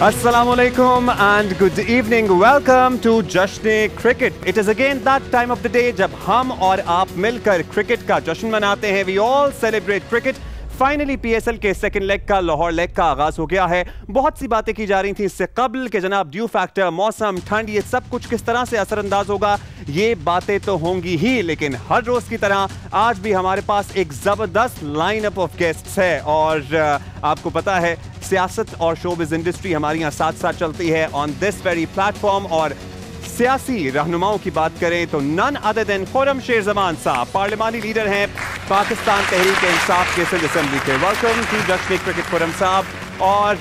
Assalamualaikum and good evening. Welcome to Jashn Cricket. It is again that time of the day जब हम और आप मिलकर cricket का जश्न मनाते हैं. We all celebrate cricket. Finally PSL के सेकंड लेग का लाहौर लेग का आगाज हो गया है. बहुत सी बातें की जा रही थी इससे कबल कि जनाब ड्यू फैक्टर, मौसम, ठंड, ये सब कुछ किस तरह से असरअंदाज होगा. ये बातें तो होंगी ही, लेकिन हर रोज की तरह आज भी हमारे पास एक जबरदस्त लाइनअप ऑफ गेस्ट्स है. और आपको पता है सियासत और शोबिज़ इंडस्ट्री हमारे यहाँ साथ साथ चलती है ऑन दिस वेरी प्लेटफॉर्म. और सियासी रहनुमाओं की बात करें तो नन अदर देन खुर्रम शेर जमान साहब, पार्लिमानी लीडर हैं पाकिस्तान तहरीक इंसाफ के सिंध असेंबली के. वेलकम टू जश्न क्रिकेट खुर्रम साहब. और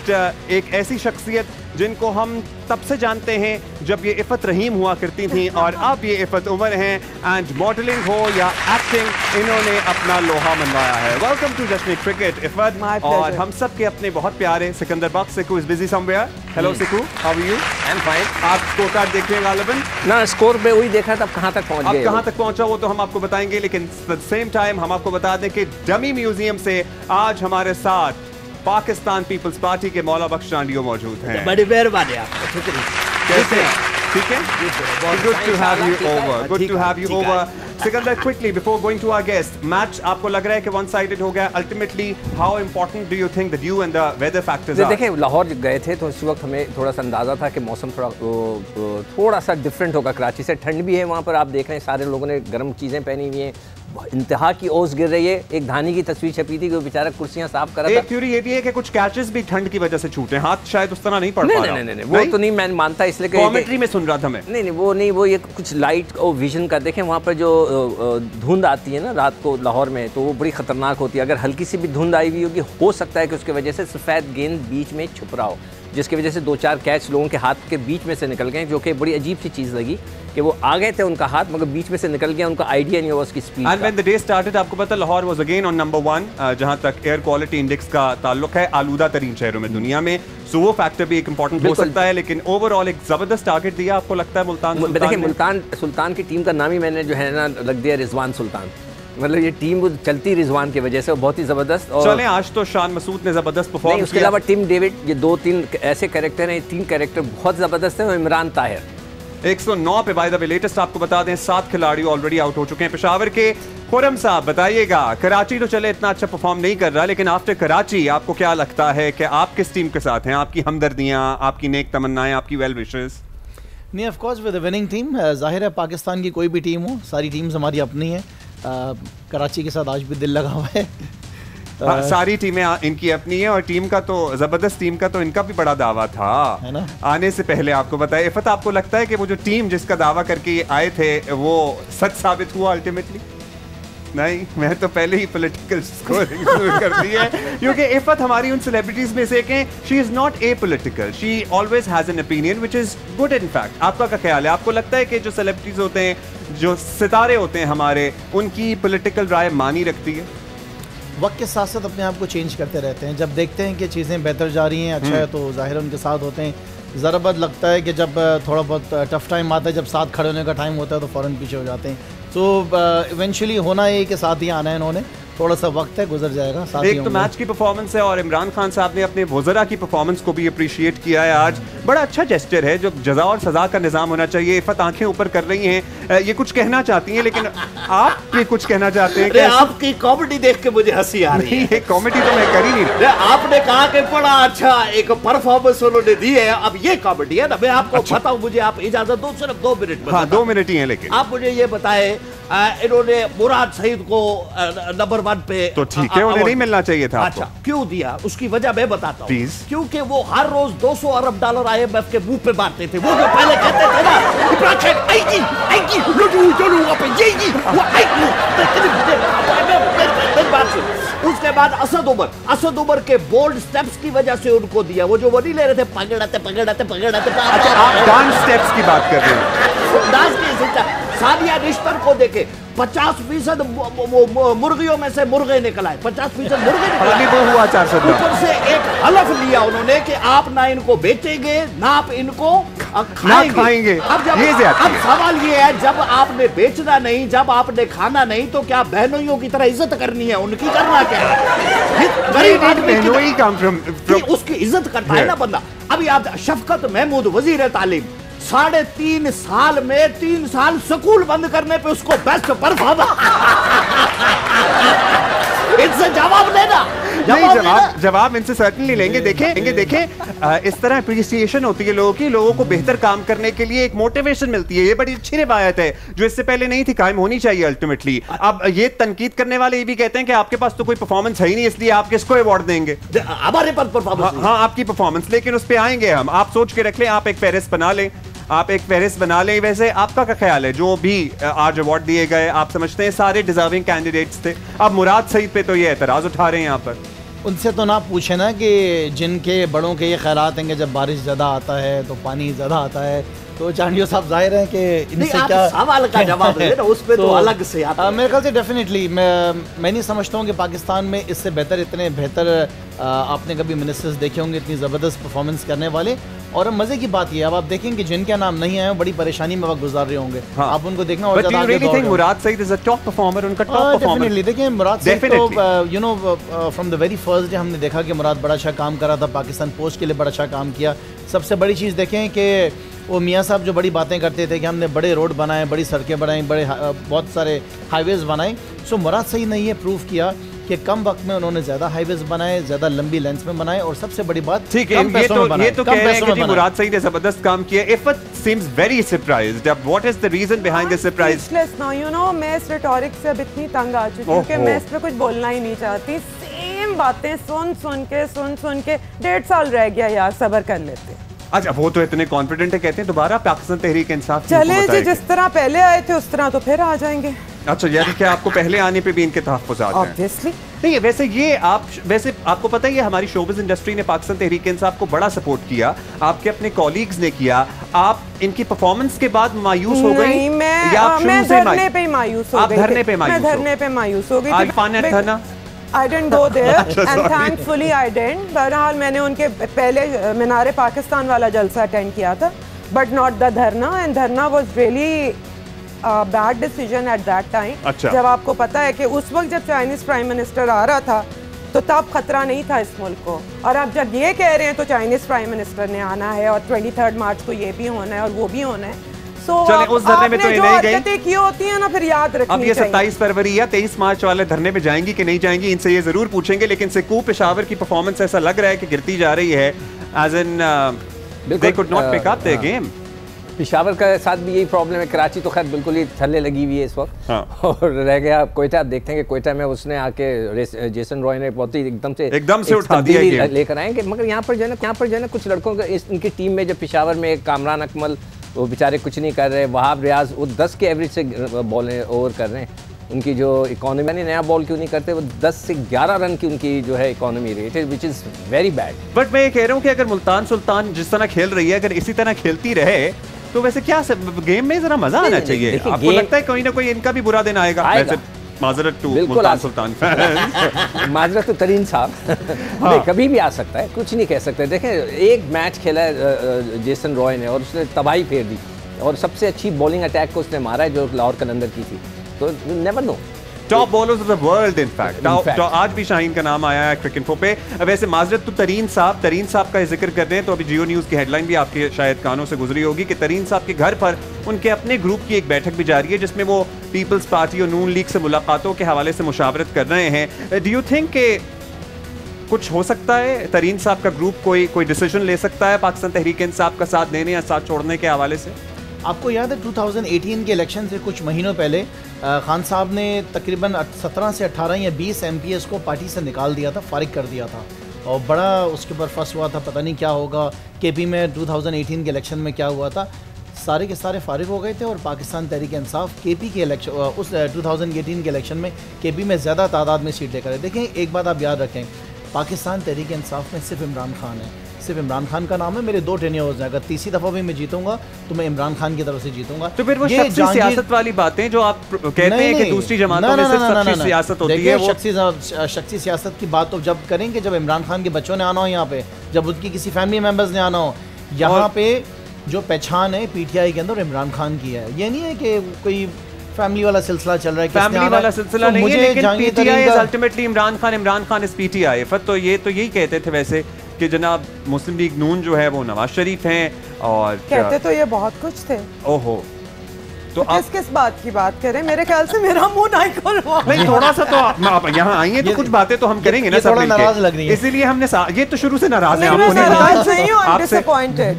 एक ऐसी शख्सियत जिनको हम तब से जानते हैं जब ये इफ़त रहीम हुआ करती थी और अब ये इफ़त उमर हैं. एंड मॉडलिंग हो या एक्टिंग, इन्होंने अपना लोहा मनवाया है. वेलकम टू जश्न क्रिकेट इफ़त. और हम सब के अपने बहुत प्यारे Sikandar Bakhsh. Siku is busy somewhere. Hello Siku, how are you? I am fine. आप स्कोर कार्ड देख रहे हैं गालिबन? ना, स्कोर पे वही देखा तब कहां तक पहुंच गए. अब कहां तक पहुंचा वो तो हम आपको बताएंगे, लेकिन सेम टाइम हम आपको बता दें कि डमी म्यूजियम से आज हमारे साथ पाकिस्तान पीपल्स पार्टी के मौला बख्श डांडियो मौजूद हैं. बड़ी मेहरबानी आपको. कैसे हैं? ठीक है. Good to have you over. Good to have you over. Sikandar, quickly before going to our guest, match आपको लग रहा है कि वन साइडेड हो गया ultimately? How important do you think the dew and the weather factors are? देखिए, लाहौर गए थे तो इस वक्त हमें थोड़ा सा अंदाजा था कि मौसम थोड़ा सा डिफरेंट होगा कराची से. ठंड भी है वहाँ पर, आप देख रहे हैं सारे लोगों ने गर्म चीज़ें पहनी हुई हैं. इंतहा की ओस गिर रही है. एक धानी की तस्वीर छपी थी कि वो बेचारा कुर्सियां साफ कर रहा था. एक थ्योरी ये भी है कि कुछ कैचेस भी ठंड की वजह से छूटे. हाथ शायद उस तरह नहीं पड़ पा रहा. नहीं, वो तो नहीं मैं मानता, इसलिए कमेंट्री में सुन रहा था मैं. नहीं, वो ये कुछ लाइट और विजन का देखें. वहाँ पर जो धुंध आती है ना रात को लाहौर में, तो वो बड़ी खतरनाक होती है. अगर हल्की सी भी धुंध आई हुई होगी, हो सकता है कि उसकी वजह से सफ़ेद गेंद बीच में छुप रहा हो, जिसकी वजह से 2-4 कैच लोगों के हाथ के बीच में से निकल गए, जो कि बड़ी अजीब सी चीज़ लगी कि वो आ गए थे उनका हाथ मगर बीच में से निकल गया. उनका आइडिया नहीं हुआ उसकी speed. And when the day started, आपको पता Lahore was again on number 1 जहां तक एयर क्वालिटी इंडेक्स का ताल्लुक है, आलूदा तरीन शहरों में दुनिया में. सो वो फैक्टर भी एक इंपॉर्टेंट हो सकता है. लेकिन ओवरऑल एक जबरदस्त टारगेट दिया आपको लगता है मुल्तान. देखिए, मुल्तान सुल्तान की टीम का नाम ही मैंने जो है ना रख दिया रिजवान सुल्तान. मतलब ये टीम वो चलती रिजवान की वजह से बहुत ही जबरदस्त. और चलें, आज तो शान मसूद ने जबरदस्त परफॉर्म किया. उसके अलावा टिम डेविड, ये 2-3 ऐसे कैरेक्टर हैं, 3 कैरेक्टर बहुत जबरदस्त हैं. और इमरान ताहिर 109 पे बाय द वे लेटेस्ट आपको बता दें 7 खिलाड़ी ऑलरेडी आउट हो चुके हैं पेशावर के. खुर्रम साहब बताइएगा, कराची तो चले इतना अच्छा परफॉर्म नहीं कर रहा, लेकिन आफ्टर कराची आपको क्या लगता है कि आप किस टीम के साथ हैं? आपकी हमदर्दियां, आपकी नेक तमन्नाएं, आपकी वेल विशेस? नहीं, of course with the winning team. जाहिर है पाकिस्तान की कोई भी टीम हो, सारी टीम्स हमारी अपनी है. कराची के साथ आज भी दिल लगा हुआ है. सारी टीमें इनकी अपनी है. और टीम का तो जबरदस्त, टीम का तो इनका भी बड़ा दावा था है ना आने से पहले. आपको बताया इफ़त, आपको लगता है कि वो जो टीम जिसका दावा करके ये आए थे वो सच साबित हुआ अल्टीमेटली? नहीं, मैं तो पहले ही पॉलिटिकल स्कोरिंग शुरू कर दी है, क्योंकि इफ़त हमारी उन सेलिब्रिटीज में से एक हैं. She is not a political, she always has an opinion which is good. In fact आपका क्या ख्याल है? आपको लगता है कि जो सेलिब्रिटीज होते हैं, जो सितारे होते हैं हमारे, उनकी पॉलिटिकल राय मानी रखती है? वक्त के साथ साथ अपने आप को चेंज करते रहते हैं. जब देखते हैं कि चीज़ें बेहतर जा रही हैं, अच्छा है, तो ज़ाहिर उनके साथ होते हैं. ज़रा बहुत लगता है कि जब थोड़ा बहुत टफ टाइम आता है, जब साथ खड़े होने का टाइम होता है, तो फ़ौरन पीछे हो जाते हैं. तो इवेंचुअली होना है कि साथ ही आना है इन्होंने. थोड़ा सा वक्त है, गुजर जाएगा. एक तो मैच की परफॉर्मेंस है और इमरान खान साहब ने अपने वज़रा की परफॉर्मेंस को भी अप्रिशिएट किया है आज. बड़ा अच्छा जेस्चर है. जो जजा और सजा का निज़ाम होना चाहिए. इफ़त आंखें ऊपर कर रही हैं, ये कुछ कहना चाहती हैं, लेकिन आप भी कुछ कहना चाहते हैं? आपकी कॉमेडी देख के मुझे हंसी आ रही है. कॉमेडी तो मैं कर ही नहीं रहा. आपने कहा कि बड़ा अच्छा एक परफॉर्मेंस उन्होंने दी है, अब ये कॉमेडी है ना. मैं आपको बताऊं, मुझे आप इजाजत दो सिर्फ 2 मिनट में. हाँ, 2 मिनट ही है. लेकिन आप मुझे ये बताएं, इन्होंने मुराद सईद को नंबर 1 पे, तो ठीक है, उन्हें नहीं मिलना चाहिए था. अच्छा, क्यों दिया? उसकी वजह मैं बताता हूँ. प्लीज. क्योंकि वो हर रोज $200 अरब IMF के मुंह पे मारते थे. वो जो पहले कहते थे ना, उसके बाद असद उमर के बोल्ड स्टेप्स की वजह से उनको दिया. वो जो वो नहीं ले रहे थे, पकड़ाते. अच्छा, आप डांस स्टेप्स की बात कर रहे हैं? डांस की सानिया निश्तर को देखे, 50% मुर्गियों में से मुर्गे निकल आए. 50% मुर्गे निकल आए. वो हुआ 400. ऊपर से एक हलफ लिया उन्होंने कि आप ना इनको बेचेंगे, ना आप इनको ना खाएंगे, अब सवाल ये है, जब आपने बेचना नहीं, जब आपने खाना नहीं, तो क्या बहनोइयों की तरह इज्जत करनी है? उनकी करना क्या है? गरीब आदमी उसकी इज्जत करता है ना बंदा। अभी आप शफकत महमूद वजीर तालीम 3.5 साल में 3 साल स्कूल बंद करने पे उसको बेस्ट परफॉर्मर इनसे जवाब देना। जवाब इनसे सर्टनली लेंगे। देखें इस तरह अप्रिसिएशन होती है लोगों की, लोगों को बेहतर काम करने के लिए एक मोटिवेशन मिलती है। ये बड़ी अच्छी रिवायत है जो इससे पहले नहीं थी, कायम होनी चाहिए अल्टीमेटली। अब ये तनकीद करने वाले ये भी कहते हैं कि आपके पास तो कोई परफॉर्मेंस है ही नहीं, इसलिए आप किसको अवार्ड देंगे? हमारे पास परफॉर्मेंस। हाँ, आपकी परफॉर्मेंस, लेकिन उस पर आएंगे हम। आप सोच के रख लें, आप एक फेहरिस्त बना लें, वैसे आपका क्या ख्याल है, जो भी आज अवार्ड दिए गए आप समझते हैं सारे डिजर्विंग कैंडिडेट्स थे? अब मुराद सईद पे तो ये एतराज उठा रहे हैं यहाँ पर। उनसे तो ना पूछे ना कि जिनके बड़ों के ये ख्यालात हैं कि जब बारिश ज़्यादा आता है तो पानी ज़्यादा आता है, तो चांडियो साहब जाहिर है कि इनसे क्या सवाल का जवाब दे ना, उस पे तो अलग से आता है। मेरे ख्याल से डेफिनेटली मैं नहीं समझता हूँ कि पाकिस्तान में इससे बेहतर, इतने बेहतर आपने कभी मिनिस्टर्स देखे होंगे इतनी ज़बरदस्त परफॉर्मेंस करने वाले। और मजे की बात ये, अब आप देखेंगे जिनके नाम नहीं आए बड़ी परेशानी में वक्त गुजार रहे होंगे। हाँ। आप उनको देखना और ज़्यादा आगे दौड़। Murad Saeed is a top performer, उनका टॉप परफॉर्मर। डेफिनेटली देखिए मुराद सईद तो you know from the very first day हमने देखा कि मुराद बड़ा अच्छा काम कर रहा था, पाकिस्तान पोस्ट के लिए बड़ा अच्छा काम किया। सबसे बड़ी चीज़ देखें कि वो मियाँ साहब जो बड़ी बातें करते थे कि हमने बड़े रोड बनाए, बड़ी सड़कें बनाई, बहुत सारे हाईवेज़ बनाए। सो मुराद सईद ने ये प्रूव किया कि कम वक्त में उन्होंने ज़्यादा हाईवेज़ बनाए, ज़्यादा लंबी लेंस में बनाए, और सबसे बड़ी बात ठीक है, ये तो कह रहे हैं कि मुराद सईद ने ज़बरदस्त काम किया। Iffat seems very surprised. What is the reason behind this surprise? Speechless now, you know, मैं इस रेटोरिक से अब इतनी तंग आ चुकी हूँ कि मैं इस पे कुछ बोलना ही नहीं चाहती। सेम बातें सुन सुन के 1.5 साल रह गया यार, सब्र कर लेते। अच्छा, वो तो इतने कॉन्फिडेंट है, कहते हैं दोबारा पाकिस्तान तहरीक इंसाफ चले जी, जिस तरह पहले आए थे उस तरह तो फिर आ जाएंगे। अच्छा, यानी क्या आपको पहले आने पे भी इनके तहफ़्फ़ुज़ात हैं? ऑब्वियसली नहीं, वैसे आपको पता ही है हमारी शोबिज़ इंडस्ट्री ने पाकिस्तान तहरीक इंसाफ को बड़ा सपोर्ट किया, आपके अपने कॉलीग्स ने किया। आप इनकी परफॉर्मेंस के बाद मायूस हो गई? मैं धरने पे मायूस हो गई। धरने पे मायूस हो गई। I didn't go there and thankfully I didn't। बहरहाल मैंने उनके पहले मीनारे पाकिस्तान वाला जलसा अटेंड किया था, but not the धरना, and धरना was really bad decision at that time. जब आपको पता है कि उस वक्त जब चाइनीज प्राइम मिनिस्टर आ रहा था तो तब खतरा नहीं था इस मुल्क को, और अब जब ये कह रहे हैं तो चाइनीज प्राइम मिनिस्टर ने आना है और 23 मार्च को ये भी होना है और वो भी होना है। उस धरने में तो जो हरकतें की होती है ना, फिर याद रखनी अब ये 27 फरवरी या 23 मार्च वाले धरने पे जाएंगी कि नहीं जाएंगी, इनसे ये जरूर पूछेंगे। लेकिन सिक्कू पेशावर की परफॉर्मेंस ऐसा लग रहा है कि गिरती जा रही है, as in they could not pick up their game. Peshawar का साथ भी यही प्रॉब्लम है। कराची तो खैर बिल्कुल ही थल्ले लगी हुई है इस वक्त। हाँ। और रह गया कोयटा। देखते हैं कि कोयटा में उसने आके जेसन रॉय ने बहुत ही एकदम से उठा दिया लेकर आएंगे। मगर यहाँ पर जो है ना कुछ लड़कों का इनकी टीम में, जो पेशावर में कामरान अकमल, वो बेचारे कुछ नहीं कर रहे। वहाब रियाज वो 10 के एवरेज से बॉल ओवर कर रहे हैं। उनकी जो इकोनॉमी, यानी नया बॉल क्यों नहीं करते, वो 10 से 11 रन की उनकी जो है इकोनॉमी रेट है, which is very bad. But मैं ये कह रहा हूँ कि अगर मुल्तान सुल्तान जिस तरह खेल रही है, अगर इसी तरह खेलती रहे तो वैसे क्या गेम में जरा मजा आना चाहिए। आपको लगता है कोई ना कोई इनका भी बुरा दिन आएगा? माजरत टू मुल्तान सुल्तान माजरत तो तरीन साहब हाँ। कभी भी आ सकता है, कुछ नहीं कह सकते। देखें, एक मैच खेला है जेसन रॉय ने और उसने तबाही फेर दी, और सबसे अच्छी बॉलिंग अटैक को उसने मारा है जो लाहौर कलंदर की थी। तो never know, top bowlers of the world in fact. आज भी शाहीन का नाम आया है क्रिकेट पे। वैसे माजरत तो तरीन साहब का जिक्र कर रहे हैं, तो अभी जियो न्यूज़ की हेडलाइन भी आपके शायद कानों से गुजरी होगी कि तरीन साहब के घर पर उनके अपने ग्रुप की एक बैठक भी जारी है, जिसमें वो पीपल्स पार्टी और नून लीग से मुलाकातों के हवाले से मुशावरत कर रहे हैं। डू यू थिंक के कुछ हो सकता है, तरीन साहब का ग्रुप कोई डिसीजन ले सकता है पाकिस्तान तहरीक इंसाफ का साथ देने या साथ छोड़ने के हवाले से? आपको याद है 2018 के इलेक्शन से कुछ महीनों पहले खान साहब ने तकरीबन 17 से 18 या 20 MPs को पार्टी से निकाल दिया था, फारिग कर दिया था, और बड़ा उसके ऊपर फंस हुआ था। पता नहीं क्या होगा। KP में 2018 के इलेक्शन में क्या हुआ था, सारे के सारे फारिग हो गए थे, और पाकिस्तान तहरीक इंसाफ KP के इलेक्शन, उस 2018 के इलेक्शन में KP में ज़्यादा तादाद में सीट लेकर आए। देखें, एक बात आप याद रखें, पाकिस्तान तहरीक इंसाफ में सिर्फ इमरान खान है, सिर्फ इमरान खान का नाम है। मेरे 2 टेन्योर्स हैं, अगर तीसरी दफ़ा भी मैं जीतूंगा तो मैं इमरान खान की तरफ से जीतूंगा। तो फिर वो शख्सी सियासत वाली बातें जो आप कहते हैं कि दूसरी जमातों में सिर्फ शख्सी सियासत होती है, वो शख्सी सियासत की बात तो जब करेंगे जब इमरान खान के बच्चों ने आना हो, यहाँ पे जब उनकी किसी फैमिली मेम्बर्स ने आना हो, यहाँ पे जो पहचान है पीटीआई के अंदर इमरान खान की है, ये नहीं है कि कोई फैमिली वाला सिलसिला चल रहा है, फैमिली वाला सिलसिला नहीं है, लेकिन PTI is ultimately Imran Khan is PTI. तो यही कहते थे वैसे कि जनाब मुस्लिम लीग नून जो है वो नवाज शरीफ हैं, और कहते तो ये बहुत कुछ थे। ओहो, तो किस बात की बात करें? मेरे ख्याल से मेरा मुंह नहीं खोल रहा। नहीं, थोड़ा सा तो आप यहाँ आई हैं तो कुछ बातें तो हम करेंगे ना, सब नाराज लग रही है, इसीलिए हमने ये तो शुरू से नाराज है। नाराज नहीं हूँ, I'm disappointed.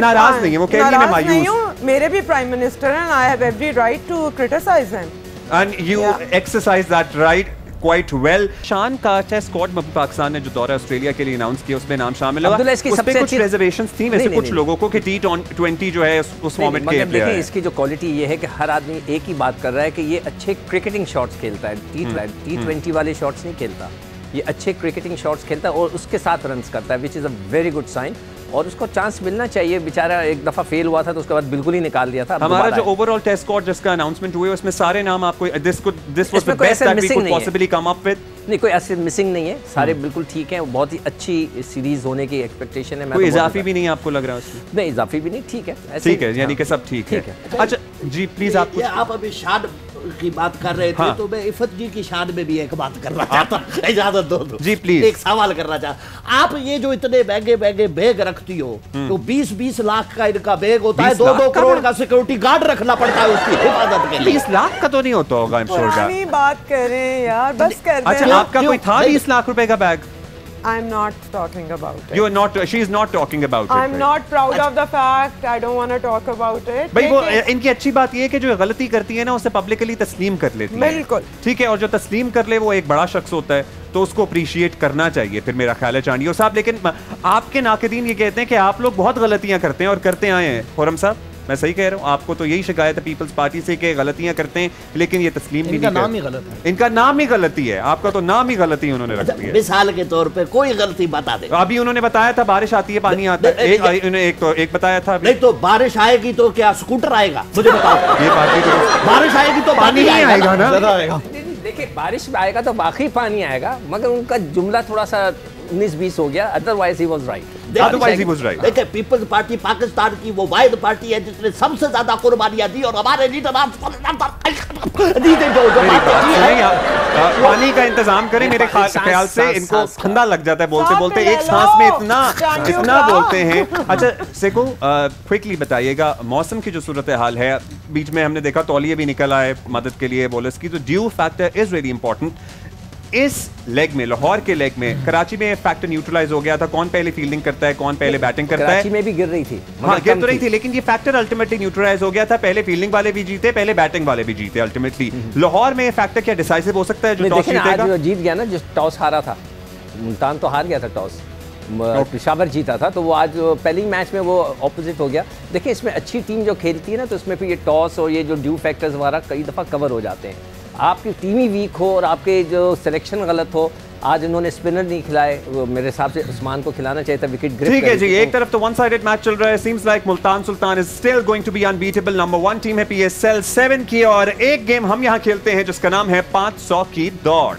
नाराज नहीं है वो, कह रही है मायूस। मेरे भी प्राइम मिनिस्टर हैं, I have every right to criticize him. And you exercise that right quite well. शान का चेस स्क्वाड में पाकिस्तान ने जो दौरा ऑस्ट्रेलिया के लिए अनाउंस किया उसमें नाम शामिल हुआ। उसमें कुछ रिजर्वेशंस थी वैसे कुछ लोगों को कि T20 जो है उस फॉर्मेट के देखिए, इसकी जो क्वालिटी ये है कि हर आदमी एक ही बात कर रहा है कि ये अच्छे क्रिकेटिंग शॉट्स खेलता है, T20 वाले शॉट्स नहीं खेलता, ये अच्छे क्रिकेटिंग शॉट्स खेलता है और उसके साथ रन्स करता है, which is a very good sign. और उसको चांस मिलना चाहिए, बेचारा एक दफा फेल हुआ था तो उसके बाद बिल्कुल ही निकाल दिया था। हमारा जो ओवरऑल टेस्ट स्क्वाड जिसका अनाउंसमेंट हुए उसमें सारे नाम आपको this was the best that we could possibly come up with. नहीं, कोई ऐसे मिसिंग नहीं है, सारे बिल्कुल ठीक हैं, बहुत ही अच्छी सीरीज होने की एक्सपेक्टेशन है। कोई इजाफी भी नहीं आपको लग रहा है उसमें? नहीं, इजाफी भी नहीं, ठीक है, ठीक है, यानी कि सब ठीक है। अच्छा जी, प्लीज आप अभी शान की बात कर रहे थे, तो मैं इफत जी की शान में भी एक बात करना चाहता हूं, इजाजत दो जी प्लीज। एक सवाल करना चाहता, आप ये जो इतने महंगे महंगे बैग रखती हो, तो 20-20 लाख का इनका बैग होता है, 2-2 करोड़ का सिक्योरिटी गार्ड रखना पड़ता है उसकी हिफाजत के लिए। 20 लाख का तो नहीं होता होगा, I'm sure का। बात करें यार, बस कर दे। अच्छा, आपका कोई था 20 लाख रुपए का bag? I'm not talking about it. You are not. She is not talking about it. I'm not proud of the fact. I don't want to talk about it. भाई वो इनकी अच्छी बात ये है कि जो गलती करती है ना उसे पब्लिकली तस्लीम कर लेती है। बिल्कुल ठीक है, और जो तस्लीम कर ले वो एक बड़ा शख्स होता है, तो उसको अप्रिशिएट करना चाहिए फिर, मेरा ख्याल है चांडियो साहब। लेकिन आपके नाक़िदीन ये कहते हैं कि आप लोग बहुत गलतियां करते हैं और करते आए हैं। खुर्रम साहब, मैं सही कह रहा हूँ? आपको तो यही शिकायत है पीपल्स पार्टी से कि गलतियां करते हैं लेकिन ये तस्लीम भी नहीं करते। नाम ही गलत है, इनका नाम ही गलती है, आपका तो नाम ही गलती उन्होंने रख दिया। मिसाल के तौर पे कोई गलती बता दे। अभी उन्होंने बताया था बारिश आती है पानी आता है, एक बताया था। नहीं तो बारिश आएगी तो क्या स्कूटर आएगा? मुझे बताओ। ये बारिश आएगी तो पानी ही आएगा ना? देखिए, बारिश में आएगा तो बाकी पानी आएगा, मगर उनका जुमला थोड़ा सा 19-20 हो गया, अदरवाइज ही वाज राइट। देखिए, पीपल्स पार्टी पाकिस्तान की वो वाहिद पार्टी है जिसने सबसे ज्यादा कुर्बानियां दी, और हमारे लीडर पानी का इंतजाम करें। मेरे ख्याल से इनको ठंडा लग जाता है बोलते बोलते, एक सांस में इतना बोलते हैं। अच्छा सेको, क्विकली बताइएगा मौसम की जो सूरत हाल है, बीच में हमने देखा तौलिया भी निकल आए मदद के लिए बॉलर्स की, तो due factor is very important. इस लेग में, लाहौर के लेग में, कराची में फैक्टर न्यूट्रलाइज हो गया था, कौन पहले फील्डिंग करता है, कौन पहले बैटिंग करता है। कराची में भी गिर रही थी, हाँ गिर तो रही थी, लेकिन ये फैक्टर अल्टीमेटली न्यूट्रलाइज हो गया था। पहले फील्डिंग वाले भी जीते, पहले बैटिंग वाले भी जीते अल्टीमेटली। लाहौर में फैक्टर क्या डिसाइसिव हो सकता है जो टॉस जीतेगा? आज जीत गया ना, जो टॉस हारा था, मुल्तान तो हार गया था टॉस, पेशावर जीता था, तो वो आज पहले मैच में वो ऑपोजिट हो गया। देखिए, इसमें अच्छी टीम जो खेलती है ना, तो इसमें फिर ये टॉस और ये जो ड्यू फैक्टर्स वगैरह कई दफ़ा कवर हो जाते हैं। आपकी टीम ही वीक हो और आपके जो सिलेक्शन गलत हो, आज इन्होंने स्पिनर नहीं खिलाए, मेरे हिसाब से उस्मान को खिलाना चाहिए था, विकेट ग्रिप। ठीक है जी, एक तरफ तो वन साइडेड मैच चल रहा है, seems like Multan Sultan is still going to be unbeatable. Number 1 team है PSL 7 की, और एक गेम हम यहां खेलते हैं जिसका नाम है 500 की दौड़।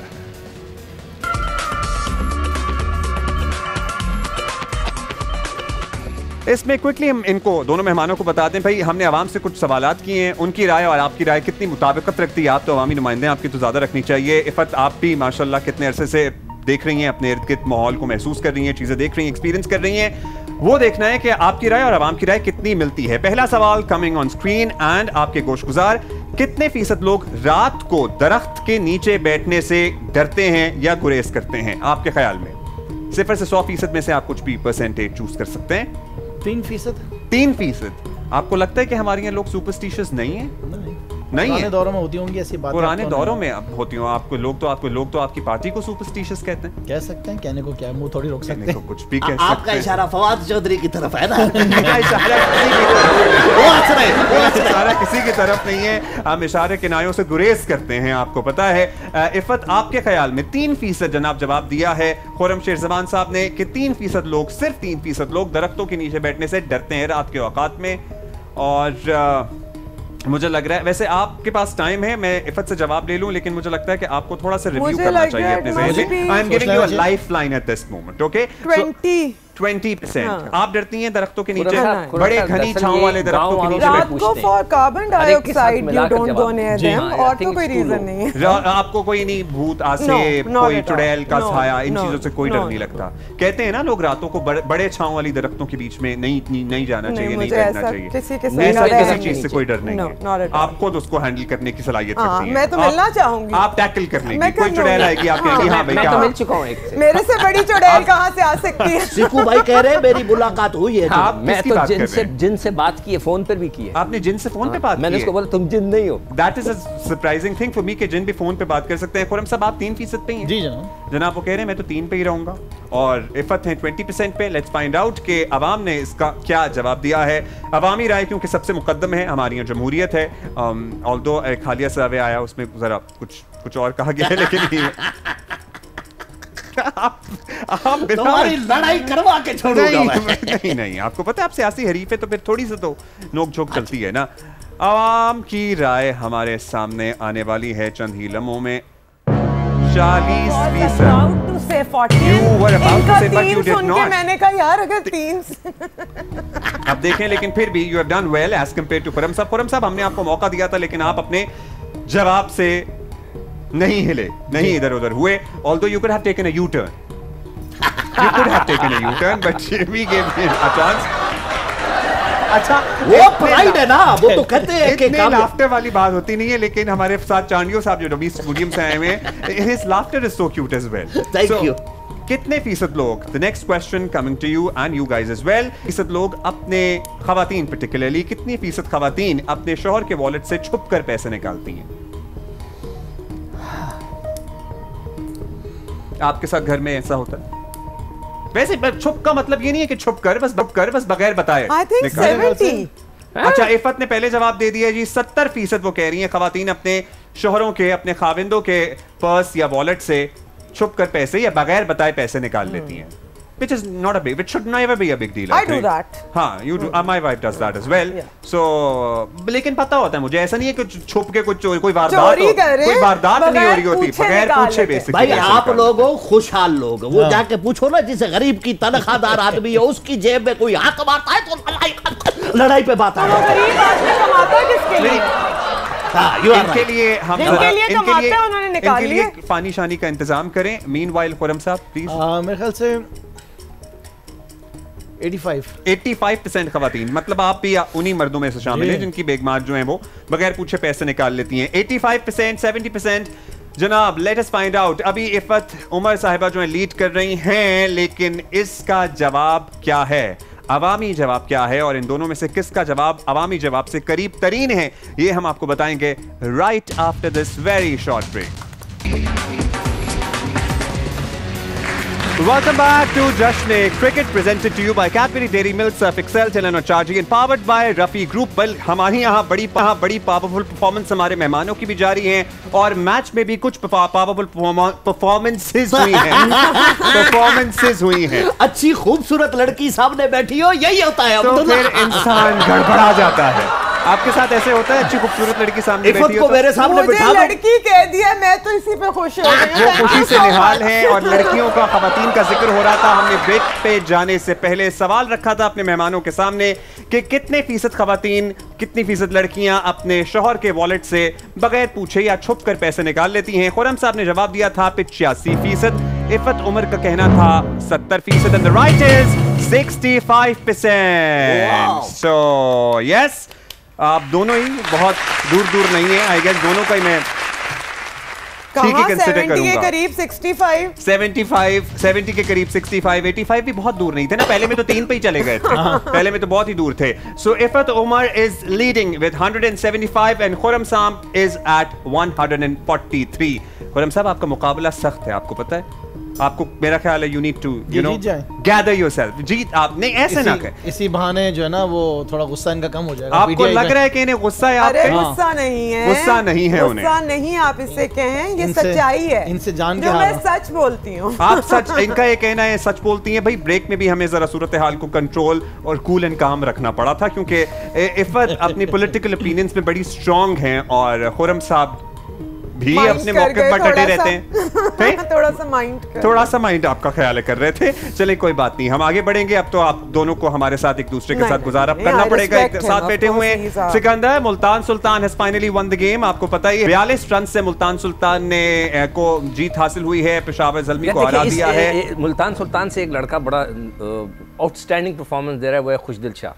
इसमें क्विकली हम इनको दोनों मेहमानों को बता दें, भाई हमने आवाम से कुछ सवालात किए हैं, उनकी राय और आपकी राय कितनी मुताबिकत रखती है? आप तो अवामी नुमाइंदे, आपकी तो ज़्यादा रखनी चाहिए। इफ़त, आप भी माशाल्लाह कितने अरसे से देख रही हैं, अपने इर्द गिर्द माहौल को महसूस कर रही हैं, चीज़ें देख रही हैं, एक्सपीरियंस कर रही हैं, वो देखना है कि आपकी राय और आवाम की राय कितनी मिलती है। पहला सवाल कमिंग ऑन स्क्रीन एंड आपके गोशगुजार, कितने फीसद लोग रात को दरख्त के नीचे बैठने से डरते हैं या गुरेज करते हैं आपके ख्याल में? 0 से 100% में से आप कुछ भी परसेंटेज चूज कर सकते हैं। 3%। 3%। आपको लगता है कि हमारे यहाँ लोग सुपरस्टिशियस नहीं है? नहीं है, दौरों में होती होंगी ऐसी बातें, पुराने दौरों में अब होती हो। आपको लोग तो आपकी पार्टी को सुपरस्टिशियस कहते हैं। कह सकते हैं, कहने को क्या मुंह थोड़ी रोक सकते हैं, कुछ भी कह सकते हैं। आपका इशारा फवाद चौधरी की तरफ है ना? इशारा किसी की तरफ नहीं है, हम इशारे किनायों से गुरेज करते हैं, आपको पता है। इफ़त, आपके ख्याल में 3% जनाब जवाब दिया है खुर्रम शेरजबान साहब ने कि 3% लोग, सिर्फ 3% लोग दरख्तों के नीचे बैठने से डरते हैं रात के औकात में। और मुझे लग रहा है, वैसे आपके पास टाइम है, मैं इफ़त से जवाब ले लूं, लेकिन मुझे लगता है कि आपको थोड़ा सा रिव्यू करना चाहिए अपने ज़हन में। I am giving you a lifeline at this moment, okay? 20 20%। आप डरती हैं दरख्तों के नीचे, खुरम बड़े साहब, घनी दरअसल छांव ये वाले दरख्तों के नीचे रात को for carbon dioxide you don't go near them, हाँ, और I तो think कोई it's too रीजन low. नहीं है। आपको कोई नहीं भूत आसे, No, not कोई at all. चुड़ैल का No, छाया, इन no, चीजों से कोई डर no, नहीं no. लगता। कहते हैं ना लोग रातों को बड़े छांव वाली दरख्तों के बीच में नहीं जाना चाहिए, नहीं मुझे बैठना ऐसा चाहिए। किसी के ऐसा साथ किसी नहीं। चीज से कोई डर नहीं No, not है। at all. आप खुद उसको हैंडल करने की सलाहियत हाँ, रखती हैं। मैं तो मिलना चाहूंगी। आप टैकल कर लेंगी, मैं कोई कर चुड़ैल लूंगी। आएगी, आप कहेंगी हाँ भाई मैं क्या तो मिल चुका हूँ एक से। मेरे से बड़ी चुड़ैल कहाँ से आ सकती है? सिकू भाई कह रहे हैं मेरी मुलाकात हुई है। आप मैं किसकी तो बात कर रहे हैं? जिन से बात की है, फोन पर भी की है। आपने जिन से फोन पे बात मैंने की उसको है? बोला तुम जिन नहीं हो। That is a surprising thing for me कि जिन भी फोन पे बात कर सकते हैं। खुरम साहब आप 3% पे ही हैं। जी जनाब। जनाब वो कह रहे हैं मैं तो 3 पे ही रहूंगा, और इफ़त हैं 20% पे। लेट्स फाइंड आउट कि अवाम ने इसका क्या जवाब दिया है। अवामी राय क्योंकि सबसे मुकद्दम है, हमारी यहाँ जमहूरियत है। ऑल्दो एक हालिया सर्वे आया, उसमें जरा कुछ और कहा गया है, लेकिन आप तुम्हारी लड़ाई करवा के छोड़ूंगा मैं। नहीं, आपको पता है आप सियासी हरीफ है तो फिर थोड़ी सी तो नोक झोंक चलती है ना। आवाम की राय हमारे सामने आने वाली है चंद ही लम्हों में। 40%। You were about to say, but you did not. मैंने कहा यार अगर 3 अब देखें, लेकिन फिर भी you have done well as compared to Khurram साहब। खुरम साहब हमने आपको मौका दिया था, लेकिन आप अपने जवाब से नहीं हिले, नहीं इधर उधर हुए। Although you could have taken a U-turn. You could have taken a U-turn, but we gave you a chance. अच्छा, वो प्राइड है ना, वो तो कहते हैं कि इतने लाफ्टर वाली बात होती नहीं है, लेकिन हमारे साथ चांडियो साहब जो रबी स्टूडियो से आए हुए हैं, his laughter is so cute as well. Thank you. कितने फीसद लोग, the next question coming to you and you guys as well, फीसद लोग अपने खवातीन particularly, कितनी फीसद खवातीन अपने शौहर के वॉलेट से छुप कर पैसे निकालती हैं? आपके साथ घर में ऐसा होता है? वैसे छुप का मतलब ये नहीं है कि छुप कर बस बगैर बताए। I think 70. अच्छा, इफ़त ने पहले जवाब दे दिया जी। 70% वो कह रही हैं खवातीन अपने शोहरों के, अपने खाविंदों के पर्स या वॉलेट से छुप कर पैसे या बगैर बताए पैसे निकाल लेती हैं। Which is not a big, which should never be a big deal. I do that. हाँ, you do. My wife does that as well. Yeah. So, लेकिन पता होता है मुझे, ऐसा नहीं है कि छुप के कोई चोरी वारदात कर रहे हैं, कोई वारदात नहीं हो रही होती, बगैर पूछे बगैर निकाल पूछे लेते हैं। बेसिकली। भाई आप लोग हो खुशहाल लोग, वो जाके पूछो ना जिसे गरीब की तनख्वाहदार आदमी है उसकी जेब में कोई हक मारता है तो लड़ाई पे बात आ वो गरीब आदमी कमाता है किसके लिए? इनके लिए हम जिनके लिए कमाते हैं उन्होंने निकाल इनके लिए लिए। पानी शानी का इंतजाम करें। मीनवाइल खुरम साहब प्लीज। मेरे ख्याल से 85% खवातीन, मतलब आप भी उन्हीं मर्दों में से शामिल हैं जिनकी बेगमात जो हैं वो बगैर पूछे पैसे निकाल लेती हैं। 85%, 70%। जनाब लेट अस फाइंड आउट। अभी इफ़त उमर साहिबा जो है लीड कर रही हैं, लेकिन इसका जवाब क्या है, अवामी जवाब क्या है, और इन दोनों में से किसका जवाब अवामी जवाब से करीब तरीन है, ये हम आपको बताएंगे right after this very short break. Welcome back to Jashne Cricket, presented to you by Cadbury Dairy Milk, Surf Excel, Telenor Charging and powered by Rafi Group। बल हमारी यहाँ बड़ी पावरफुल परफॉर्मेंस हमारे मेहमानों की भी जारी हैं, और मैच में भी कुछ पावरफुल परफॉर्मेंसेस हुई हैं। अच्छी खूबसूरत लड़की सामने बैठी हो, यही होता है। तो फिर इंसान गड़बड़ा जाता है। आपके साथ ऐसे होता है? अच्छी खूबसूरत लड़की सामने बैठी हो, मेरे सामने मुझे लड़की कह दिया, मैं तो इसी पे खुश हो गई। वो खुशी से निहाल है। और लड़कियों का, खवातीन का जिक्र हो रहा था। हमने ब्रेक पे जाने से पहले सवाल रखा था अपने मेहमानों के सामने कि कितने फीसद खवातीन, कितनी फीसद लड़कियां अपने शौहर के वॉलेट से बगैर पूछे या छुप कर पैसे निकाल लेती हैं। खुरम साहब ने जवाब दिया था 85%। इफ़त उमर का कहना था 70%। And the right is 65%। So yes, आप दोनों ही बहुत दूर नहीं है। आई गेस दोनों का ही मैं ठीक ही कंसीडर करूंगा। 70 के करीब 65, 70 के करीब 65, 85 भी बहुत दूर नहीं थे ना। पहले में तो 3 पे ही चले गए थे। पहले में तो बहुत ही दूर थे। So Iffat Umar is leading with 175 and Khurram sahab is eight 143। Khurram साहब आपका मुकाबला सख्त है, आपको पता है। आपको मेरा ख्याल है you need to gather yourself. जीत आप नहीं, ऐसे ना करें। इसी बहाने जो है ना वो थोड़ा गुस्सा इनका कम हो जाएगा। आपको लग रहा है कि इन्हें गुस्सा है? अरे गुस्सा नहीं है, गुस्सा नहीं है उन्हें, गुस्सा नहीं। आप इससे कहें ये सच्चाई है, इनसे जान के जो मैं सच बोलती हूँ। आप सच, इनका ये कहना है सच बोलती हैं। भाई ब्रेक में भी हमें जरा सूरत हाल को कंट्रोल और कूल एंड काम रखना पड़ा था, क्योंकि इफ़त अपनी पॉलिटिकल ओपिनियंस में बड़ी स्ट्रांग हैं और खुरम साहब भी अपने मौके पर डटे रहते हैं। थोड़ा सा माइंड आपका ख्याल कर रहे थे। चलिए कोई बात नहीं, हम आगे बढ़ेंगे। अब तो आप दोनों को हमारे साथ एक दूसरे के साथ गुजारा करना पड़ेगा। एक साथ बैठे हुए हैं Sikandar. Multan Sultan has finally won the game. आपको पता ही है 42 रन से मुल्तान सुल्तान ने को जीत हासिल हुई है, पेशावर ज़ल्मी को हरा दिया है। मुल्तान सुल्तान से एक लड़का बड़ा आउटस्टैंडिंग परफॉर्मेंस दे रहा है, वो है खुशदिल शाह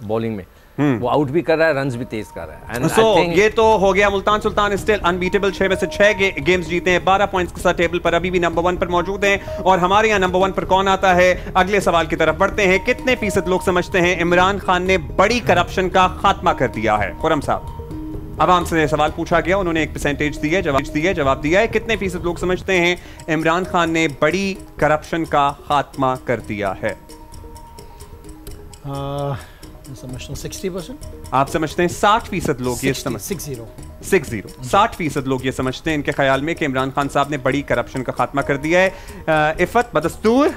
बॉलिंग में। वो आउट भी कर रहा है, रन्स भी तेज कर रहा है। So, ये तो हो गया। मुल्तान सुल्तान स्टिल अनबीटेबल, 6 में से 6 गेम्स जीते हैं, 12 पॉइंट्स के साथ टेबल पर अभी भी नंबर 1 पर मौजूद हैं। और हमारे यहाँ नंबर 1 पर कौन आता है? अगले सवाल की तरफ बढ़ते हैं। कितने फीसद लोग समझते हैं इमरान खान ने बड़ी करप्शन का खात्मा कर दिया है? खुर्रम साहब, अवाम से सवाल पूछा गया, उन्होंने एक परसेंटेज दी है, जवाब दिया है। कितने फीसद लोग समझते हैं इमरान खान ने बड़ी करप्शन का खात्मा कर दिया है? मैं समझता हूँ 60%। आप समझते हैं 60% लोग ये 60% लोग ये समझते हैं इनके ख्याल में कि इमरान खान साहब ने बड़ी करप्शन का खात्मा कर दिया है। इफ़त बदस्तूर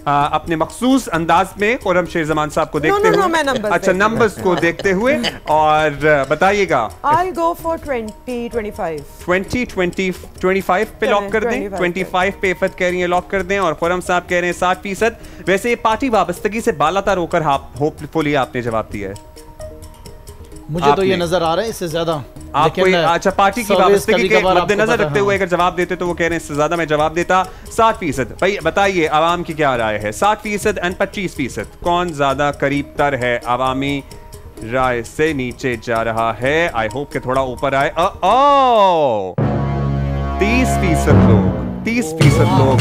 अपने मखसूस अंदाज में खुर्रम शेर जमान साहब को देखते हुए, अच्छा नंबर्स को देखते हुए, और बताइएगा। I'll go for 20-25 पे लॉक कर दें। 25 पे इफ़त कह रही है लॉक कर दें, और खुर्रम साहब कह रहे हैं 60%। वैसे पार्टी वाबस्तगी से बालातर होकर होपफुली आपने जवाब दिया है। मुझे तो ये नजर आ रहा है इससे ज्यादा आप कोई अच्छा पार्टी की वाबस्तगी के मद्देनजर रखते हुए अगर जवाब देते तो वो कह रहे हैं इससे ज्यादा मैं जवाब देता। 60%। भाई बताइए आवाम की क्या राय है? 60% और 25%, कौन ज्यादा करीब तर है? आवामी राय से नीचे जा रहा है। आई होप के थोड़ा ऊपर आए। 30% लोग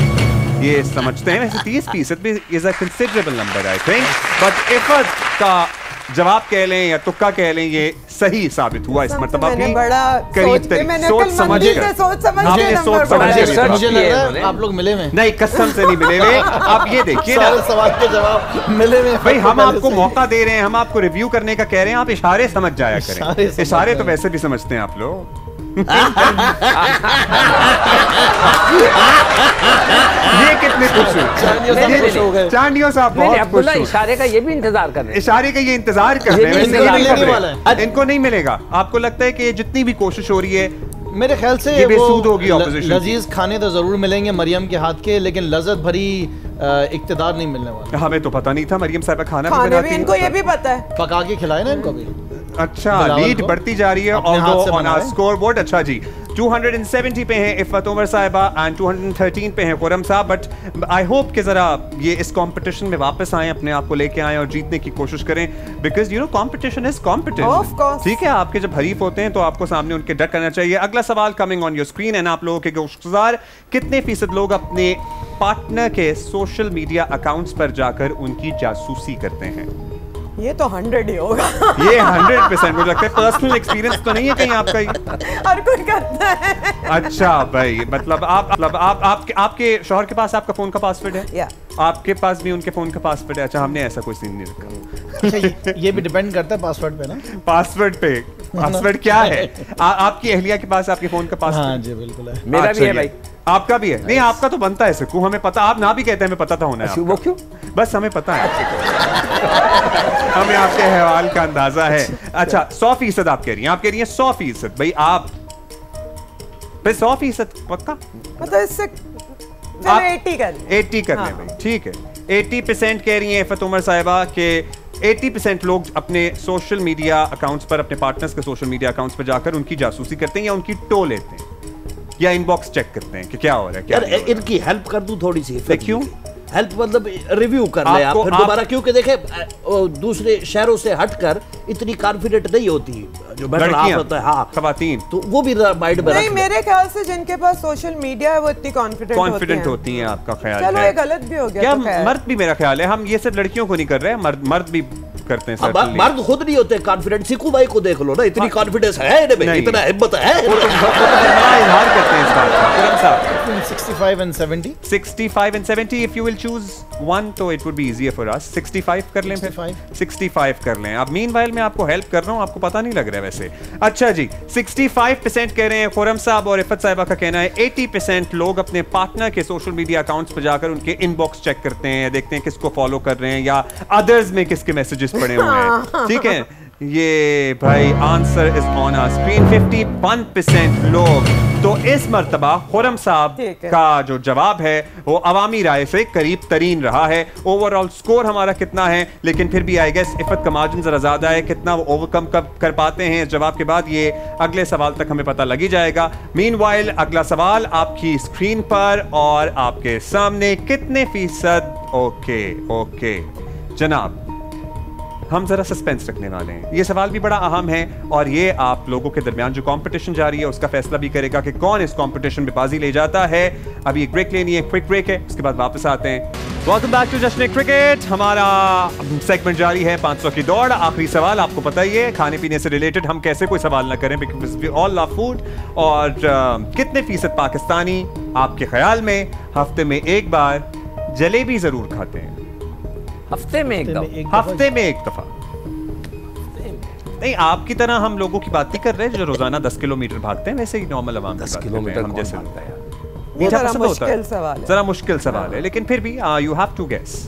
ये समझते हैं। वैसे 30% भी is a considerable number I think, but Iffat का जवाब कह लें या तुक्का कह लें, ये सही साबित हुआ इस मर्तबा भी। करीब सोच समझ मुझे लग रहा है आप लोग मिले में नहीं, कसम से नहीं मिले हुए। आप ये देखिए ना, सवाल के जवाब मिले में। भाई हम आपको मौका दे रहे हैं, हम आपको रिव्यू करने का कह रहे हैं, आप इशारे समझ जाया करें। इशारे तो वैसे भी समझते हैं आप लोग। ये कितने खुश हो गए चांदियों साहब, बहुत खुश। इशारे का ये भी इंतजार कर रहे हैं, इशारे का ये इंतजार कर रहे हैं। इनको नहीं मिलेगा। आपको लगता है कि जितनी भी कोशिश हो रही है मेरे ख्याल से ये बेसूद होगी ऑपोजिशन। लजीज खाने तो जरूर मिलेंगे मरियम के हाथ के, लेकिन लज्जत भरी इक्तदार नहीं मिलने वाला। हमें तो पता नहीं था मरियम साहब खाना भी बनाती हैं। इनको ये भी पता है, पका के खिलाए ना इनको भी। अच्छा, लीड बढ़ती जा रही है ऑन आवर स्कोर बोर्ड। अच्छा जी, 270 पे हैं इफ़त उमर साहिबा एंड 213 पे हैं खुर्रम साहब। बट आई होप कि ज़रा ये इस कंपटीशन में वापस आएं, अपने आप को लेके आएं और जीतने की कोशिश करें, because you know competition is competition. ठीक है, आपके जब हरीफ होते हैं तो आपको सामने उनके डट करना चाहिए। अगला सवाल coming on your screen and आप लोगों के गुज़ार, कितने फीसद लोग अपने पार्टनर के सोशल मीडिया अकाउंट्स पर जाकर उनकी जासूसी करते हैं? ये तो 100 ही होगा। ये 100% मुझे लगता है। पर्सनल एक्सपीरियंस तो नहीं है कहीं आपका? हर कोई करता है। अच्छा भाई, मतलब आपके शौहर के पास आपका फोन का पासवर्ड है? या आपके पास भी उनके फोन का पासवर्ड है? अच्छा, हमने ऐसा कोई सीन नहीं रखा। अच्छा, ये भी डिपेंड करता है पासवर्ड पे ना। पासवर्ड पे, पासवर्ड क्या है? आपकी अहलिया के पास आपके फोन का पासवर्ड? हाँ जी बिल्कुल है। मेरा भी है भाई। आपका भी है? नहीं, आपका तो बनता है सिक्कू, हमें पता। आप ना भी कहते हैं हमें पता था होना है। वो क्यों? बस हमें पता है, हमें आपके हवाल का अंदाजा है। अच्छा, 100% आप कह रही हैं, आप कह रही हैं 100%। भाई आप 100% पक्का? मतलब इससे 80 कर लें भाई, ठीक है। 80% कह रही हैं इफ़त उमर साहिबा के 80% लोग अपने सोशल मीडिया अकाउंट्स पर, अपने पार्टनर्स के सोशल मीडिया अकाउंट्स पर जाकर उनकी जासूसी करते हैं या उनकी टो लेते हैं या इनबॉक्स चेक करते हैं कि क्या हो रहा है। क्या यार इनकी हेल्प कर दूं थोड़ी सी? क्यों हेल्प? मतलब रिव्यू कर ले आप फिर दोबारा, क्योंकि देखे दूसरे शहरों से हटकर इतनी कॉन्फिडेंट नहीं होती जो होता है। हाँ, खवातीन तो वो भी माइंड में नहीं। मेरे ख्याल से जिनके पास सोशल मीडिया है वो इतनी कॉन्फिडेंट होती हैं। आपका ख्याल? चलो ये गलत भी हो गया। क्या मर्द भी? मेरा ख्याल है हम ये सिर्फ लड़कियों को नहीं कर रहे हैं, मर्द भी करते हैं। मर्द खुद नहीं होते कॉन्फिडेंट। सिक्कू भाई को देख लो ना, इतनी कॉन्फिडेंस है इनमें, इतना हिम्मत है। इजहार करते हैं इस बात का। खुर्रम साहब 65 and 70 65 and 70 if you will choose one तो it would be easier for us। 65 कर लें फिर? 65 कर लें। अब मीनवाइल मैं आपको हेल्प कर रहा हूँ, आपको पता नहीं लग रहा है वैसे। अच्छा जी, 65% कह रहे हैं खुर्रम साहब, और इफ़त साहिबा का कहना है 80% लोग अपने पार्टनर के सोशल मीडिया अकाउंट्स पर जाकर उनके इनबॉक्स चेक करते हैं, देखते हैं किसको फॉलो कर रहे हैं या अदर्स में किसके मैसेजेस पड़े हुए हैं। ठीक है, ये भाई answer is on our screen. 51% लोग। तो इस मर्तबा खुर्रम साहब का जो जवाब है वो अवामी राय से करीब तरीन रहा है। ओवरऑल स्कोर हमारा कितना है, लेकिन फिर भी आई गेस इफ़त का मार्जिन जरा ज्यादा है। कितना वो ओवरकम कर पाते हैं इस जवाब के बाद, ये अगले सवाल तक हमें पता लगी जाएगा। मीनवाइल अगला सवाल आपकी स्क्रीन पर और आपके सामने। कितने फीसद? ओके जनाब, हम जरा सस्पेंस रखने वाले हैं। ये सवाल भी बड़ा अहम है और ये आप लोगों के दरमियान जो कंपटीशन जारी है उसका फैसला भी करेगा कि कौन इस कंपटीशन में बाजी ले जाता है। अभी एक ब्रेक लेनी है, क्विक ब्रेक है, उसके बाद वापस आते हैं। वेलकम बैक टू जश्न क्रिकेट। हमारा सेगमेंट जारी है 500 की दौड़। आखिरी सवाल आपको पता ही है, खाने पीने से रिलेटेड हम कैसे कोई सवाल ना करें, because we all love food. और कितने फीसद पाकिस्तानी आपके ख्याल में हफ्ते में एक बार जलेबी जरूर खाते हैं? हफ्ते में एक दफा। नहीं, आपकी तरह हम लोगों की बात नहीं कर रहे जो रोजाना 10 किलोमीटर भागते हैं, वैसे ही नॉर्मल आवाम 10 किलोमीटर हम जैसे होता है। मीठा पसंद होता है, जरा मुश्किल सवाल है, लेकिन फिर भी यू हैव टू गेस।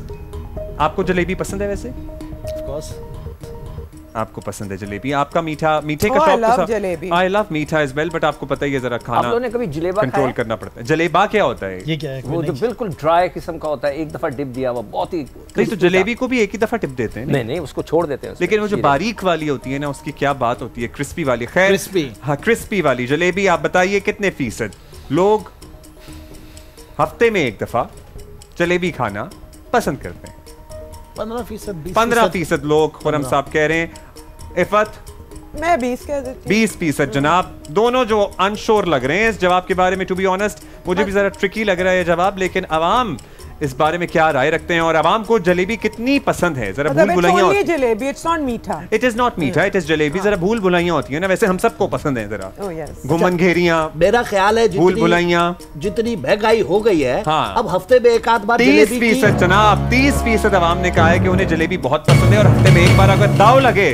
आपको जलेबी पसंद है वैसे? ऑफ कोर्स आपको पसंद है जलेबी। आपका मीठे का शौक? आई लव मीठा एज वेल, बट आपको पता ही है जरा खाना आप लोगों ने कभी जलेबा कंट्रोल करना पड़ता है। जलेबा क्या होता है? ये क्या है? वो जो बिल्कुल ड्राई किस्म का होता है, एक दफा डिप दिया हुआ, बहुत ही। नहीं तो जलेबी को भी एक ही दफा टिप देते हैं? नहीं, उसको छोड़ देते हैं। लेकिन वो जो बारीक वाली होती है ना, उसकी क्या बात होती है, क्रिस्पी वाली। खैर क्रिस्पी, हाँ क्रिस्पी वाली जलेबी। आप बताइए कितने फीसद लोग हफ्ते में एक दफा जलेबी खाना पसंद करते हैं? 15%। 15% लोग खुर्रम साहब कह रहे हैं। इफ़त? मैं 20 कह देती हूँ। 20% जनाब। दोनों जो अनश्योर लग रहे हैं इस जवाब के बारे में। टू बी ऑनेस्ट मुझे भी जरा ट्रिकी लग रहा है जवाब, लेकिन अवाम इस बारे में क्या राय रखते हैं और आवाम को जलेबी कितनी पसंद है? जरा भूल भुलैया होती है। जलेबी, इट्स नॉट मीठा। इट इज नॉट मीठा, इट इज जलेबी। जरा भूल भुलैया होती है ना, वैसे हम सबको पसंद है। जरा घुमन घेरियां, मेरा ख्याल है भूल भुलैया, जितनी महंगाई हो गई है, हाँ। अब हफ्ते में एक आध बार 30% जनाब, 30% आवाम ने कहा है कि उन्हें जलेबी बहुत पसंद है और हफ्ते में एक बार अगर दाव लगे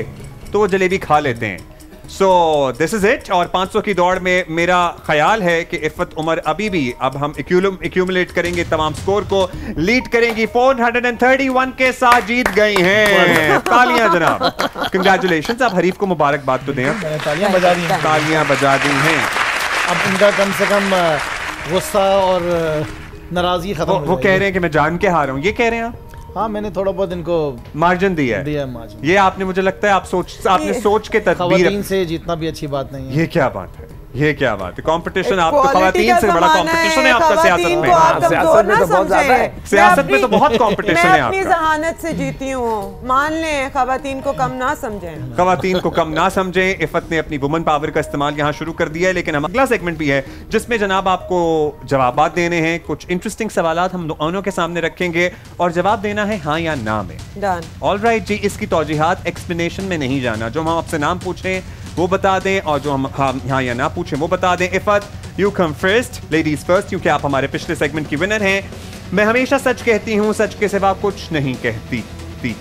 तो वो जलेबी खा लेते हैं। So this is it. और 500 की दौड़ में मेरा ख्याल है कि इफ़त उमर अभी भी, अब हम एक्यूमुलेट करेंगे तमाम स्कोर को, लीड करेंगी। 431 के साथ जीत गई हैं। तालियां जनाब, कंग्रेचुलेशंस। आप हरीफ को मुबारकबाद तो दें। तालियां बजा दी हैं। तालियां बजा दी हैं। अब उनका कम से कम गुस्सा और नाराजगी खत्म हो जाएगी। वो कह रहे हैं कि मैं जान के हारा हूं, ये कह रहे हैं आप? हाँ, मैंने थोड़ा बहुत इनको मार्जिन दिया है। मार्जिन। ये आपने, मुझे लगता है आपने सोच के तदबीर। खवातीन से जीतना भी अच्छी बात नहीं है। ये क्या बात है, ये क्या बात है? कंपटीशन, आप तो खवातीन से बड़ा कंपटीशन है आपका सियासत में। सियासत में तो बहुत ज्यादा है। सियासत में तो बहुत कंपटीशन है अपनी जहानत से जीती हूँ, मान लें। खवातीन को कम ना समझें, खवातीन को कम ना समझें। इफ़त ने अपनी वुमन पावर का इस्तेमाल यहाँ शुरू कर दिया है, लेकिन हम अगला सेगमेंट भी है जिसमें जनाब आपको जवाब देने हैं। कुछ इंटरेस्टिंग सवाल हम दोनों के सामने रखेंगे और जवाब देना है हाँ या ना में। ऑल राइट जी, इसकी तौजीहात एक्सप्लेनेशन में नहीं जाना। जो हम आपसे नाम पूछें वो बता दें और जो हम हाँ या ना पूछें वो बता दें। Iffat, you come first, ladies first, क्योंकि आप हमारे पिछले सेगमेंट की विनर हैं। मैं हमेशा सच कहती हूँ, सच के सिवा कुछ नहीं कहती थी।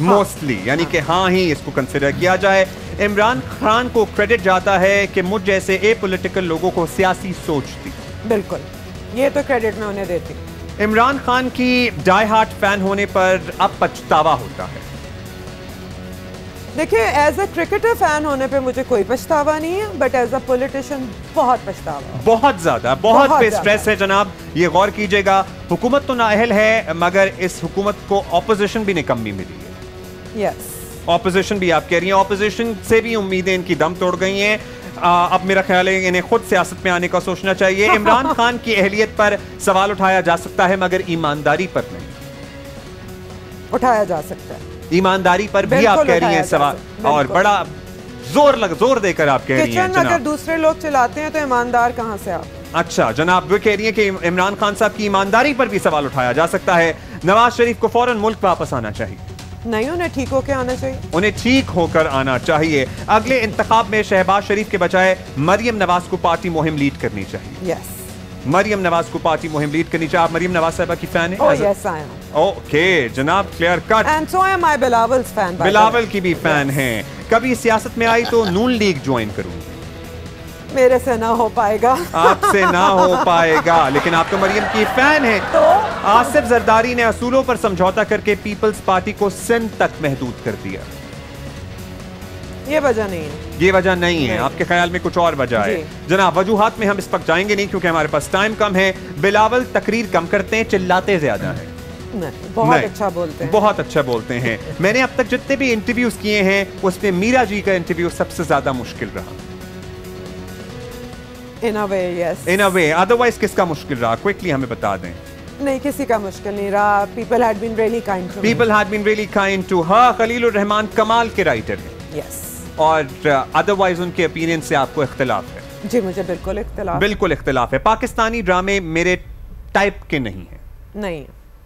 मोस्टली यानी कि हाँ ही इसको कंसिडर किया जाए। इमरान खान को क्रेडिट जाता है कि मुझ जैसे ए पॉलिटिकल लोगों को सियासी सोच थी। बिल्कुल, ये तो क्रेडिट मैं उन्हें देती। इमरान खान की डाई हार्ट फैन होने पर अब पछतावा होता है। देखिए, एज अ क्रिकेटर फैन होने पे मुझे कोई पछतावा नहीं है, बट एज अ पॉलिटिशियन बहुत पछतावा, बहुत ज्यादा, बहुत पे स्ट्रेस है जनाब। ये गौर कीजिएगा, हुकूमत तो नाअहल है मगर इस हुकूमत को ऑपोजिशन भी निकम्मी मिली है। यस, ऑपोजिशन भी, आप कह रही हैं ऑपोजिशन से भी उम्मीदें इनकी दम तोड़ गई हैं। अब मेरा ख्याल है इन्हें खुद सियासत में आने का सोचना चाहिए। इमरान खान की अहलियत पर सवाल उठाया जा सकता है मगर ईमानदारी पर नहीं उठाया जा सकता है। ईमानदारी पर भी आप कह रही हैं सवाल, और बड़ा जोर देकर आप कह रही हैं जनाब। अगर दूसरे लोग चलाते हैं तो ईमानदार कहां से आप? अच्छा जनाब, वो कह रही हैं कि इमरान खान साहब की ईमानदारी पर भी सवाल उठाया जा सकता है। नवाज शरीफ को फौरन मुल्क वापस आना चाहिए। नहीं, उन्हें ठीक होकर आना चाहिए। उन्हें ठीक होकर आना चाहिए। अगले इंतखाब में शहबाज शरीफ के बजाय मरियम नवाज को पार्टी मुहिम लीड करनी चाहिए। यस, मरियम नवाज को पार्टी मुहिम लीड करनी चाहिए। आप मरियम नवाज साहबा की फैन है? Oh yes, I am. Okay जनाब, clear cut. And so am I Bilaval's fan. Bilawal की भी फैन हैं। कभी सियासत में आई तो नून लीग ज्वाइन करूंगी। मेरे से ना हो पाएगा। आपसे ना हो पाएगा, लेकिन आप तो मरियम की फैन हैं। तो आसिफ जरदारी ने असूलों पर समझौता करके पीपल्स पार्टी को सिंध तक महदूद कर दिया। ये वजह नहीं है, ये वजह नहीं है। आपके ख्याल में कुछ और वजह है? जनाब, वजूहात में हम इस वक्त जाएंगे नहीं क्योंकि हमारे पास टाइम कम है। बिलावल तकरीर कम करते हैं, चिल्लाते ज्यादा हैं। बहुत अच्छा बोलते हैं, बहुत अच्छा बोलते हैं। मैंने अब तक जितने भी इंटरव्यूज किए हैं उसमें मीरा जी का इंटरव्यू सबसे ज्यादा मुश्किल रहा। इन अ वे, यस। इन अ वे, अदरवाइज किसका मुश्किल रहा? क्विकली हमें बता दें। नहीं, किसी का मुश्किल नहीं रहा। People had been really kind to people had been really kind to her. Khalilur Rehman कमाल के राइटर हैं, यस, और अदरवाइज उनके ओपिनियन से आपको इख्तिलाफ है? जी, मुझे बिल्कुल इख्तिलाफ, बिल्कुल इख्तिलाफ है। पाकिस्तानी ड्रामे मेरे टाइप के नहीं है।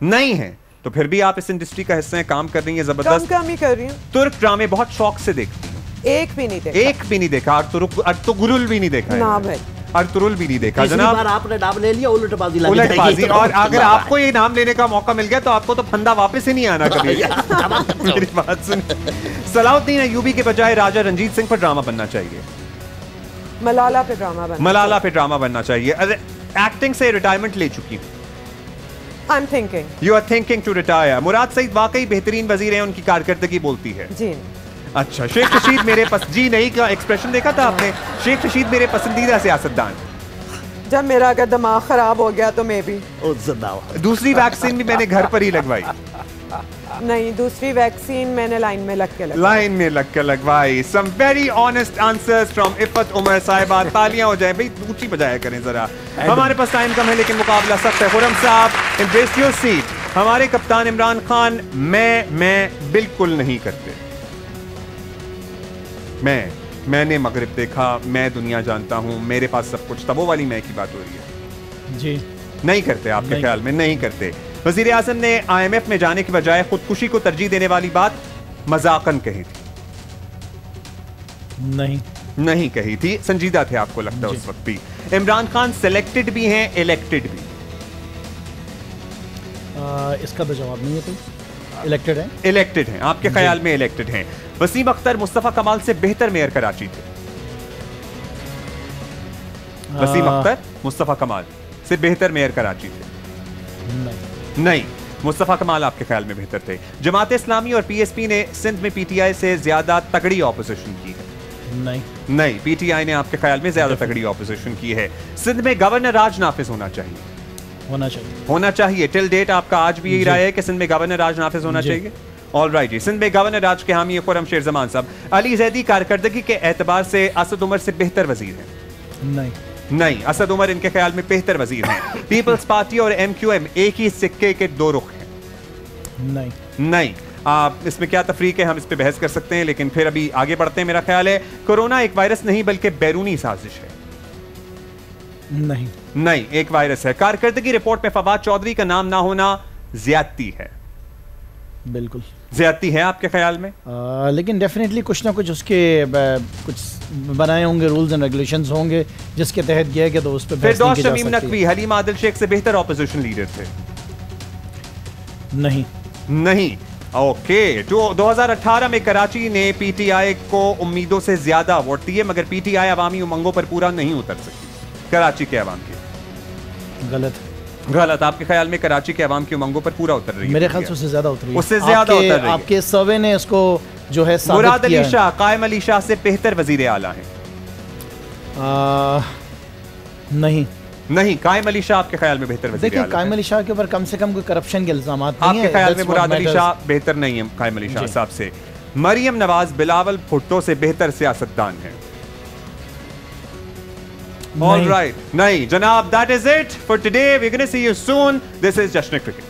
नहीं है तो फिर भी आप इस इंडस्ट्री का हिस्सा हैं, काम कर रही हैं, जबरदस्त काम ही कर रही हूँ। तुर्क ड्रामे बहुत शौक से देखती हैं? एक भी नहीं देखा। एक भी नहीं देखा? अर्तुगरुल भी नहीं देखा? ना भाई, अर्तुगरुल भी नहीं देखा। जनाब, बार आपने नाम ले लिया, उलटबाजी। और अगर आपको ये नाम लेने का मौका मिल गया तो आपको तो फंदा वापस ही नहीं आना कभी। मेरी बात सुन। सलाउद्दीन अय्यूबी के बजाय राजा रंजीत सिंह पर ड्रामा बनना चाहिए। मलाला पे ड्रामा बनना चाहिए। अरे एक्टिंग से रिटायरमेंट ले चुकी हूँ। You are thinking to retire. मुराद सईद वाकई बेहतरीन वजीर हैं, उनकी कारकर्दगी बोलती है। जी। अच्छा, शेख रशीद मेरे जी नहीं का एक्सप्रेशन देखा था आपने? शेख रशीद मेरे पसंदीदा सियासतदान। जब मेरा अगर दिमाग खराब हो गया तो मैं भी। दूसरी वैक्सीन भी मैंने घर पर ही लगवाई। नहीं, दूसरी वैक्सीन मैंने लाइन में लग के लगवाई। Some very honest answers from Iffat Umar साहिबा। तालियां हो जाए भाई, ऊंची बजाया करें जरा। हमारे पास टाइम कम है लेकिन मुकाबला सख्त है। खुरम साहब, embrace your seat। हमारे कप्तान इमरान खान मैं बिल्कुल नहीं करते। मैंने मगरिब देखा, मैं दुनिया जानता हूं, मेरे पास सब कुछ था, वो वाली मैं की बात हो रही है जी। नहीं करते आपके ख्याल में? नहीं करते। वजीर आज़म ने IMF में जाने की बजाय खुदकुशी को तरजीह देने वाली बात मजाकन कही थी? नहीं कही थी, संजीदा थे आपको लगता है उस वक्त भी। इमरान खान सिलेक्टेड भी हैं, इलेक्टेड भी? इसका तो जवाब नहीं है कोई। इलेक्टेड हैं। आपके ख्याल में इलेक्टेड हैं। वसीम अख्तर मुस्तफा कमाल से बेहतर मेयर कराची थे? वसीम अख्तर मुस्तफा कमाल से बेहतर मेयर कराची थे? नहीं। मुस्तफा कमाल आपके ख्याल में बेहतर थे। जमात इस्लामी और PSP ने सिंध में PTI से ज्यादा तगड़ी ऑपोजिशन की है? नहीं, PTI ने आपके ख्याल में ज्यादा तगड़ी ऑपोजिशन की है। सिंध में गवर्नर राज नाफिज होना चाहिए। टिल डेट आपका आज भी यही राय है कि सिंध में गवर्नर राज नाफिज होना चाहिए? ऑल राइट जी। सिंध में गवर्नर राज के हामी खुरम शेर जमान साहब। अली जैदी कारकर्दगी के एतबार से असद उमर से बेहतर वजीर हैं? नहीं, असद उमर इनके ख्याल में बेहतर वजीर हैं। पीपल्स पार्टी और MQM एक ही सिक्के के दो रुख हैं? नहीं। इसमें क्या तफरीक है, हम इस पे बहस कर सकते हैं, लेकिन फिर अभी आगे बढ़ते हैं। मेरा ख्याल है कोरोना एक वायरस नहीं बल्कि बैरूनी साजिश है? नहीं, एक वायरस है। कारकर्दगी रिपोर्ट में फवाद चौधरी का नाम ना होना ज्यादती है? बिल्कुल ज्यादती है आपके ख्याल में? लेकिन डेफिनेटली कुछ ना कुछ उसके कुछ बनाए होंगे, रूल्स एंड रेगुलेशंस होंगे जिसके तहत किया गया, तो उस पर फिरदौस शमीम नकवी हलीम आदिल शेख से बेहतर ऑपोजिशन लीडर थे? नहीं। ओके। 2018 में कराची ने PTI को उम्मीदों से ज्यादा वोट दिए, मगर PTI अवामी उमंगों पर पूरा नहीं उतर सकी कराची के अवाम की। गलत। आपके ख्याल में कराची के अवाम की उमंगों पर पूरा उतर रही है? मेरे ख्याल से उससे ज्यादा उतर रही है। उससे ज्यादा उतर रही है। आपके सर्वे ने इसको जो है मुराद अली शाह कायम अली शाह से बेहतर वजीर आला है? नहीं। कायम अली शाह आपके ख्याल में बेहतर वजीर आला? देखिए, कायम अली शाह के ऊपर कम से कम कोई करप्शन के इल्जाम नहीं है। आपके ख्याल में मुराद अली शाह बेहतर नहीं है कायम अली शाह साहब से? मरियम नवाज बिलावल भुट्टो से बेहतर सियासतदान है? All right. नहीं जनाब, that is it for today. We're going to see you soon. This is Jashn Cricket.